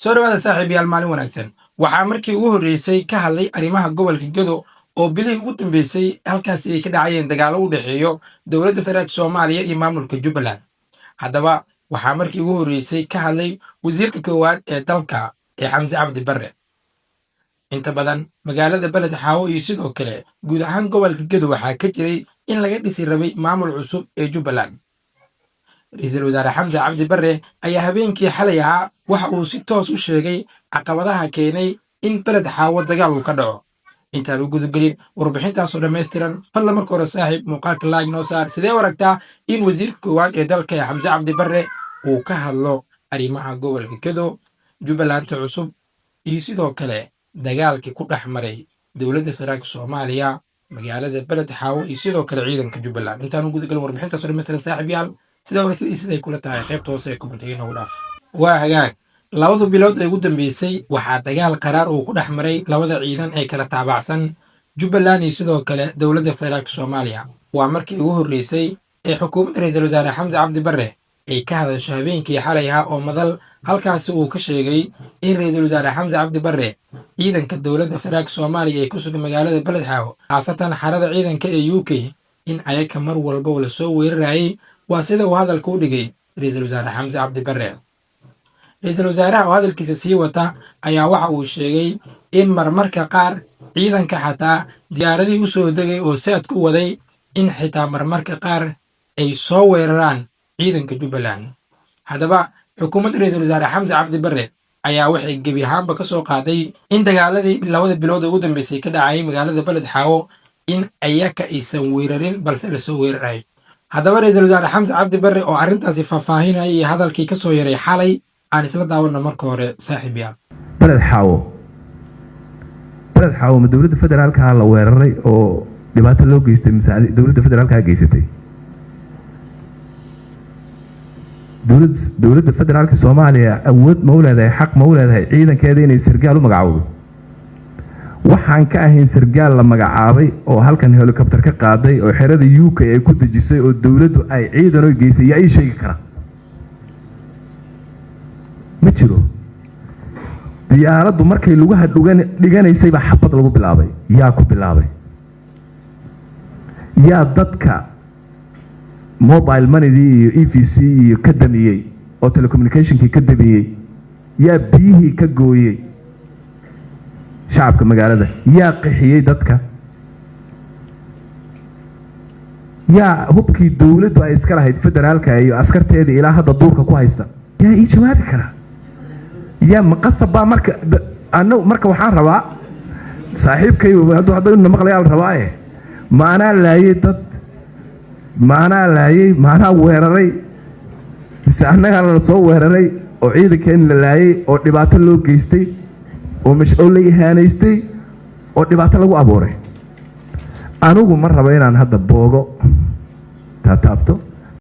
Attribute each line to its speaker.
Speaker 1: soo dhawaada saaxiibayaal maalin wanaagsan waxaa markii ugu horreysay ka hadlay arrimaha gobolka Gedo oo bilihii ugu dambeysay halkaasi ay ka dhacayeen dagaalo u dhexeeyo dowladda federaalka Soomaaliya iyo maamulka Jubbaland. Haddaba waxaa markii ugu horreysay ka hadlay wasiirka koowaad ee dalka ee Xamse Cabdi Barre. Inta badan magaalada Beled Xaawo iyo sidoo kale guud ahaan gobolka Gedo waxaa ka jiray in laga dhisi rabay maamul cusub ee Jubbaland. Ra'iisul Wasaare Xamse Cabdi Barre ayaa habeenkii xalay ahaa waxa uu si toos u sheegay caqabadaha keenay in Beled Xaawo dagaal uu ka dhaco. Intaan u gudagelin warbixintaas oo dhammaystiran fadlan marka hore saaxiib muuqaalka like noo saar sidee u aragtaa in wasiirka koowaad ee dalka Xamse Cabdi Barre uu ka hadlo arrimaha gobolka Gedo, Jubbaland cusub iyo sidoo kale dagaalkii ku dhex maray dowladda federaalka Soomaaliya magaalada Beled Xaawo iyo sidoo kale ciidanka Jubbaland. Intaan u gudagelin warbixintaas oo dhammaystiran saaxiibayaal siday kula tahay qaybta hoose ee kommentiga nagu dhaaf. Waa hagaag labada bilood ee ugu dambeysay waxaa dagaal qaraar uu ku dhex maray labada ciidan ee kala taabacsan Jubbaland iyo sidoo kale dowladda federaalka Soomaaliya. Waa markii ugu horreysay ee xukuumadda ra'iisul wasaare Xamse Cabdi Barre ay ka hadasho habeenkii xalay ahaa oo madal halkaasi uu ka sheegay in ra'iisul wasaare Xamse Cabdi Barre ciidanka dowladda federaalka Soomaaliya ay ku sugan magaalada Beled Xaawo khaasatan xarada ciidanka ee UK in ayaga mar walba la soo weerarayay. waa sida uu hadalka u dhigay ra'iisul wasaare Xamse Cabdi Barre. ra'iisul wasaaraha oo hadalkiisa sii wata ayaa waxa uu sheegay in marmarka qaar ciidanka xataa diyaaradii u soo degay oo saad ku waday in xitaa marmarka qaar ay soo weeraraan ciidanka Jubbaland. Haddaba xukuumadda ra'iisul wasaare Xamse Cabdi Barre ayaa waxay gebi ahaanba ka soo qaaday in dagaaladii labada bilood ugu dambeysay ka dhacay magaalada Beled Xaawo in ayaga aysan weerarin balse la soo weeraray. haddaba ra'iisul wasaare Xamse Cabdi Barre oo arrintaasi faahfaahinaya iyo hadalkii ka soo yaray xalay aan isla daawanno marka hore saaxiibayaal.
Speaker 2: Beled Xaawo ma dowladda federaalka la weeraray oo dhibaato loo geystay mise dowladda federaalka geysatay? dowladda federaalka Soomaaliya awood ma u leedahay xaq ma u leedahay ciidankeeda inay sargaal u magacaawdo? waxaan ka ahayn sargaal la magacaabay oo halkan helicopter ka qaaday oo xerada UK ay ku dajisay oo dawladdu ay ciidan oo geysay yaa ii sheegi kara ma jiro. diyaaraddu markay lugaha dhiganaysay baa xabad lagu bilaabay. yaa ku bilaabay? yaa dadka mobile money iyo EVC iyo ka damiyey oo telecommunicationkii ka damiyey? yaa biyihii ka gooyey shacabka magaalada? yaa qixiyey dadka? yaa hubkii dowladdu ay iska lahayd federaalka iyo askarteeda ilaa hadda duurka ku haysta? yaa ii jawaabi kara? yaa maqasab baa marka waxaan rabaa saaxiibkay hadduu maqlayaa la rabaa maanaa laayay dad, maanaa weeraray mise annagaa la soo weeraray oo ciidankeeni la laayay oo dhibaato loo geystay oo la ihaanaystay oo dhibaato lagu abuuray? anigu ma rabo inaan hadda boogo taataabto